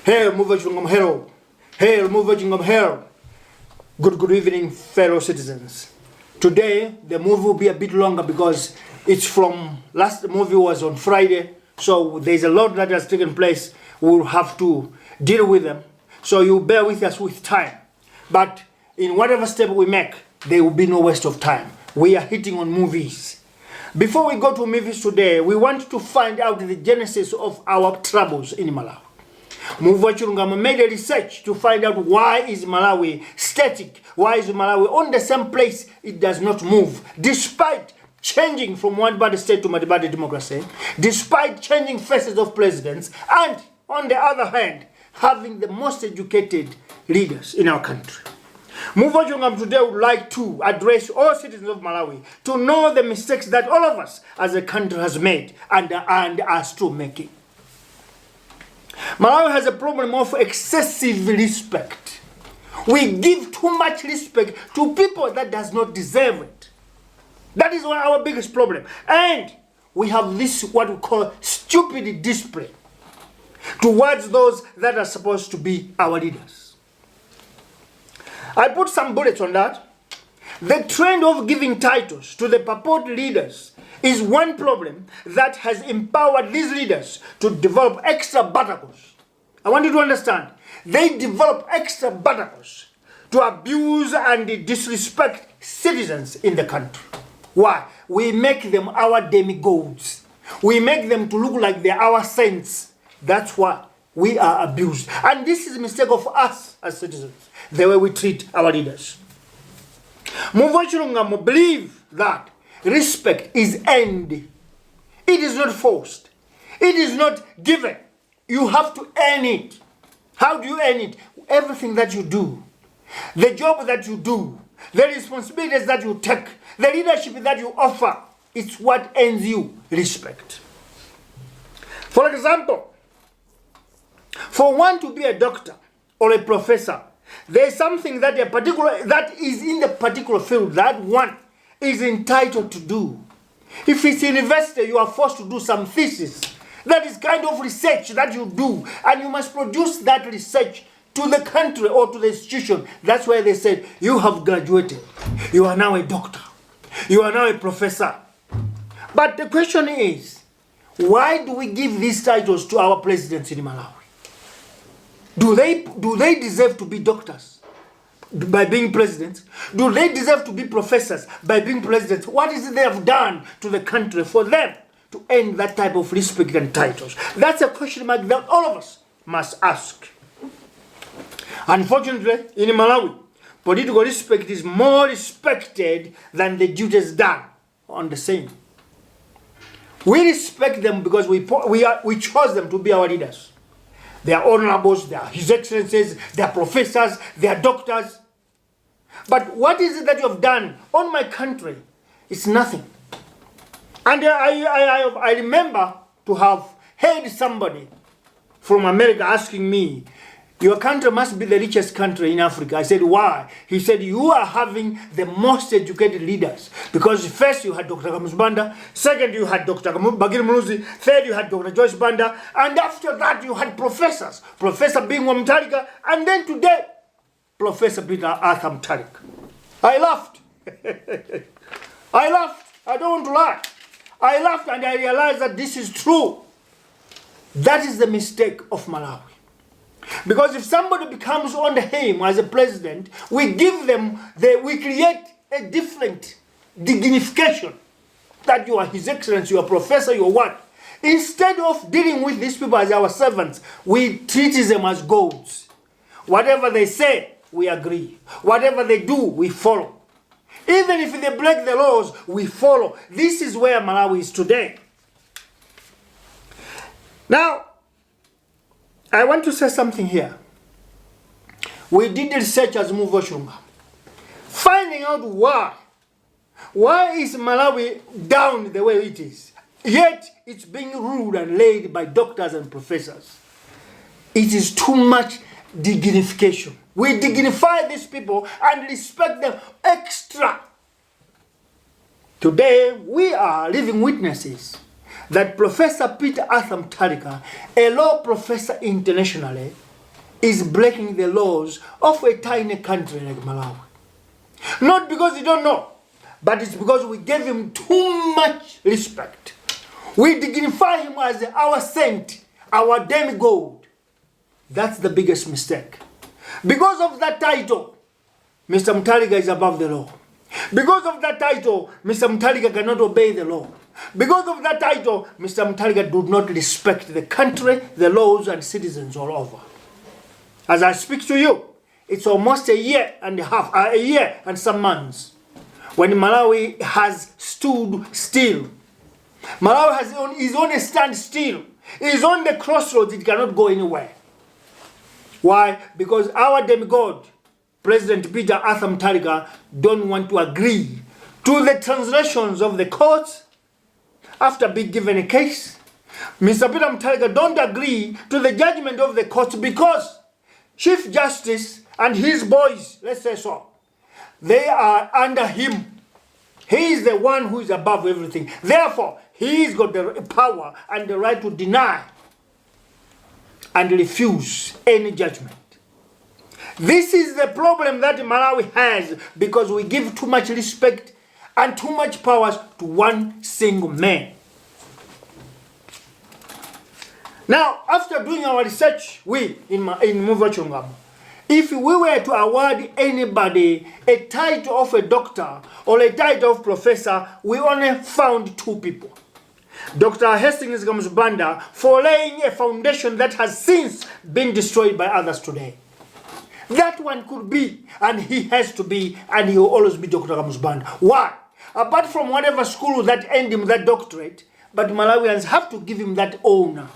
Hail, Muvi Wachilungamo, hail. Hail, Muvi Wachilungamo, hail. Good evening, fellow citizens. Today, the movie will be a bit longer because it's from last movie was on Friday. So there's a lot that has taken place. We'll have to deal with them. So you bear with us with time. But in whatever step we make, there will be no waste of time. We are hitting on movies. Before we go to movies today, we want to find out the genesis of our troubles in Malawi. Muvi Wachilungamo made a research to find out why is Malawi static, why is Malawi on the same place, it does not move, despite changing from one-party state to multi-party democracy, despite changing faces of presidents, and on the other hand, having the most educated leaders in our country. Muvi Wachilungamo today would like to address all citizens of Malawi to know the mistakes that all of us as a country has made and are still making. Malawi has a problem of excessive respect. We give too much respect to people that does not deserve it. That is our biggest problem. And we have this what we call stupid display towards those that are supposed to be our leaders. I put some bullets on that. The trend of giving titles to the purported leaders is one problem that has empowered these leaders to develop extra battles. I want you to understand. They develop extra battles to abuse and disrespect citizens in the country. Why? We make them our demigods. We make them to look like they're our saints. That's why we are abused. And this is a mistake of us as citizens, the way we treat our leaders. Muvi Wachilungamo believe that respect is earned. It is not forced. It is not given. You have to earn it. How do you earn it? Everything that you do, the job that you do, the responsibilities that you take, the leadership that you offer, it's what earns you respect. For example, for one to be a doctor or a professor, there is something that is in the particular field that one is entitled to do. If it's university, you are forced to do some thesis. That is kind of research that you do, and you must produce that research to the country or to the institution. That's why they said, you have graduated. You are now a doctor. You are now a professor. But the question is, why do we give these titles to our presidents in Malawi? Do they deserve to be doctors by being presidents? Do they deserve to be professors by being presidents? What is it they have done to the country for them to earn that type of respect and titles? That's a question mark that all of us must ask. Unfortunately, in Malawi, political respect is more respected than the duties done on the same. We respect them because we chose them to be our leaders. They are honorables, they are His Excellencies, they are professors, they are doctors. But what is it that you have done on my country? It's nothing. And I remember to have heard somebody from America asking me, your country must be the richest country in Africa. I said, why? He said, you are having the most educated leaders. Because first you had Dr. Kamuzu Banda, second you had Dr. Bagir Muluzi, third you had Dr. Joyce Banda, and after that you had professors. Professor Bingwa Mutharika, and then today, Professor Peter Arthur Mutharika. I laughed. I laughed. I don't want to lie. I laughed and I realized that this is true. That is the mistake of Malawi. Because if somebody becomes under him as a president, we create a different dignification. That you are His Excellency, you are professor, you are what. Instead of dealing with these people as our servants, we treat them as gods. Whatever they say, we agree. Whatever they do, we follow. Even if they break the laws, we follow. This is where Malawi is today. Now, I want to say something here. We did research as Muvi Wachilungamo, finding out why. Why is Malawi down the way it is? Yet it's being ruled and led by doctors and professors. It is too much dignification. We dignify these people and respect them extra. Today, we are living witnesses that Professor Peter Arthur Mutharika, a law professor internationally, is breaking the laws of a tiny country like Malawi. Not because he don't know, but it's because we gave him too much respect. We dignify him as our saint, our demigod. That's the biggest mistake. Because of that title, Mr. Mutharika is above the law. Because of that title, Mr. Mutharika cannot obey the law. Because of that title, Mr. Mutharika do not respect the country, the laws, and citizens all over. As I speak to you, it's almost a year and some months when Malawi has stood still. Malawi is on a standstill. It is on the crossroads. It cannot go anywhere. Why? Because our demigod, President Peter Arthur Mutharika, don't want to agree to the translations of the courts after being given a case. Mr. Peter Mutharika don't agree to the judgment of the courts because Chief Justice and his boys, let's say so, they are under him. He is the one who is above everything. Therefore, he's got the power and the right to deny and refuse any judgment. This is the problem that Malawi has because we give too much respect and too much powers to one single man. Now, after doing our research, we in Muvi Wachilungamo, if we were to award anybody a title of a doctor or a title of professor, we only found two people. Dr. Hastings Gamuzubanda, for laying a foundation that has since been destroyed by others today. That one could be, and he has to be, and he will always be Dr. Gamuzubanda. Why? Apart from whatever school that earned him that doctorate, but Malawians have to give him that honor.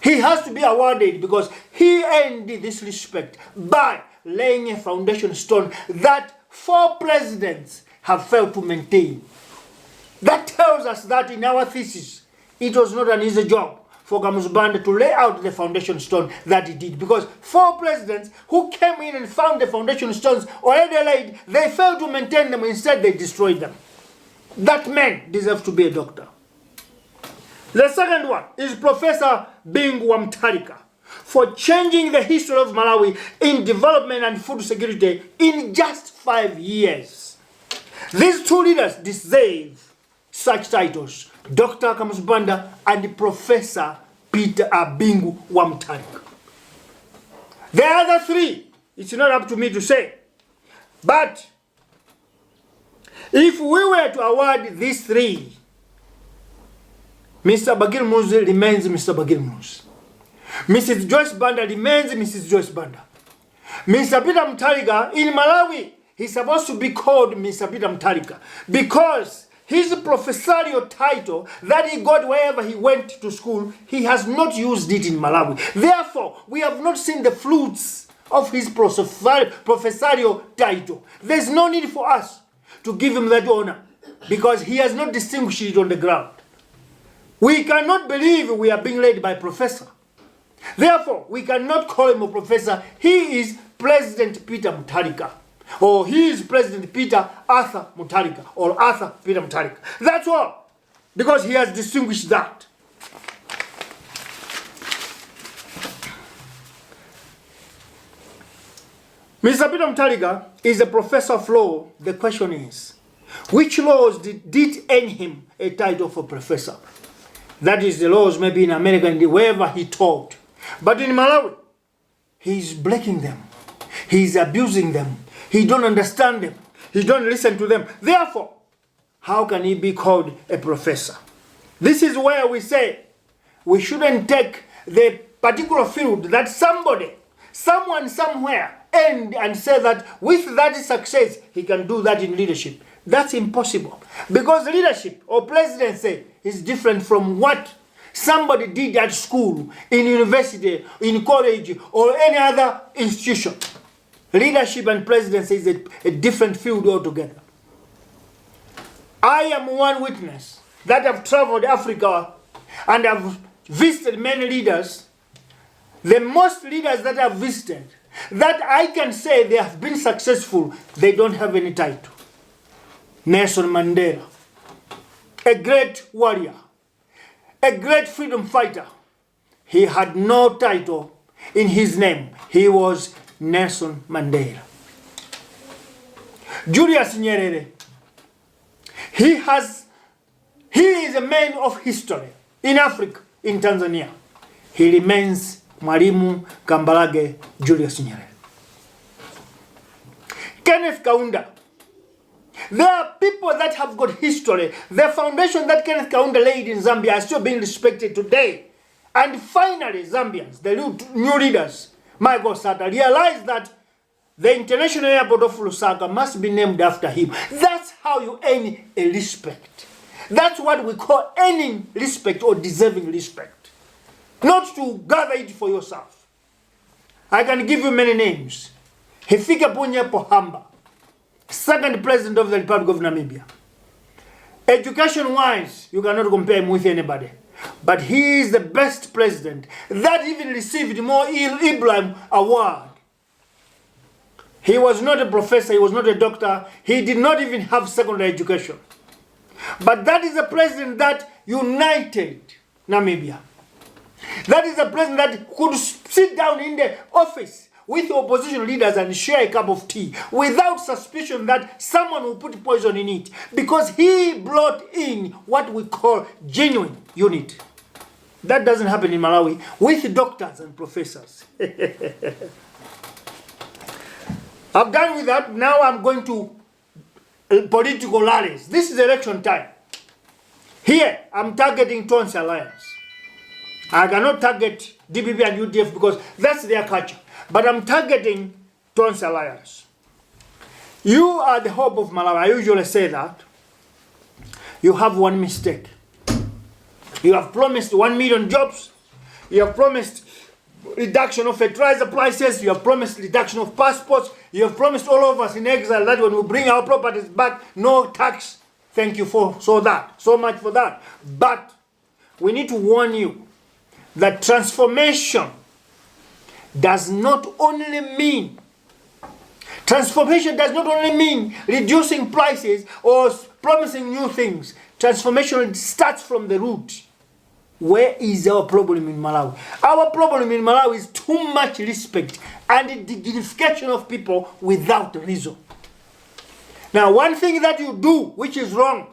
He has to be awarded because he earned this respect by laying a foundation stone that 4 presidents have failed to maintain. That tells us that in our thesis, it was not an easy job for Gamuzubanda to lay out the foundation stone that he did. Because 4 presidents who came in and found the foundation stones already laid, they failed to maintain them. Instead, they destroyed them. That man deserves to be a doctor. The second one is Professor Bingwa Mutharika for changing the history of Malawi in development and food security in just 5 years. These 2 leaders deserve such titles, Dr. Gamuzubanda and Professor Peter Bingwa Mutharika. The other 3, it's not up to me to say, but if we were to award these 3, Mr. Bagirmuzi remains Mr. Bagirmuzi. Mrs. Joyce Banda remains Mrs. Joyce Banda. Mr. Peter Mutharika in Malawi, he's supposed to be called Mr. Peter Mutharika because his professorial title that he got wherever he went to school, he has not used it in Malawi. Therefore, we have not seen the fruits of his professorial title. There's no need for us to give him that honor because he has not distinguished it on the ground. We cannot believe we are being led by a professor. Therefore, we cannot call him a professor. He is President Peter Mutharika. Or he is President Peter Arthur Mutharika. Or Arthur Peter Mutharika. That's all. Because he has distinguished that. Mr. Peter Mutharika is a professor of law. The question is, which laws did earn him a title for professor? That is the laws maybe in America and wherever he taught. But in Malawi, he is breaking them. He is abusing them. He don't understand them. He don't listen to them. Therefore, how can he be called a professor? This is where we say we shouldn't take the particular field that someone somewhere earned and say that with that success, he can do that in leadership. That's impossible. Because leadership or presidency is different from what somebody did at school, in university, in college, or any other institution. Leadership and presidency is a different field altogether. I am one witness that have traveled Africa and have visited many leaders. The most leaders that I've visited, that I can say they have been successful, they don't have any title. Nelson Mandela, a great warrior, a great freedom fighter. He had no title. in his name. He was Nelson Mandela. Julius Nyerere, he is a man of history in Africa, in Tanzania. He remains Mwalimu Kambarage Julius Nyerere. Kenneth Kaunda. There are people that have got history. The foundation that Kenneth Kaunda laid in Zambia is still being respected today. And finally, Zambians, the new leaders, Michael Sata, realized that the international airport of Lusaka must be named after him. That's how you earn a respect. That's what we call earning respect or deserving respect. Not to gather it for yourself. I can give you many names. Hifikepunye Pohamba, second president of the Republic of Namibia. Education-wise, you cannot compare him with anybody. But he is the best president that even received more Ibrahim Award. He was not a professor, he was not a doctor, he did not even have secondary education. But that is a president that united Namibia. That is a president that could sit down in the office with the opposition leaders and share a cup of tea without suspicion that someone will put poison in it, because he brought in what we call genuine unity. That doesn't happen in Malawi with doctors and professors. I've done with that. Now I'm going to political rallies. This is election time. Here, I'm targeting Tonsi Alliance. I cannot target DPP and UDF because that's their culture. But I'm targeting Tonsi Alliance. You are the hope of Malawi. I usually say that. You have one mistake. You have promised 1 million jobs. You have promised reduction of fertilizer prices. You have promised reduction of passports. You have promised all of us in exile that when we bring our properties back, no tax. Thank you for so much for that. But we need to warn you that transformation does not only mean reducing prices or promising new things. Transformation starts from the root. Where is our problem in Malawi? Our problem in Malawi is too much respect and dignification of people without reason. Now, one thing that you do, which is wrong,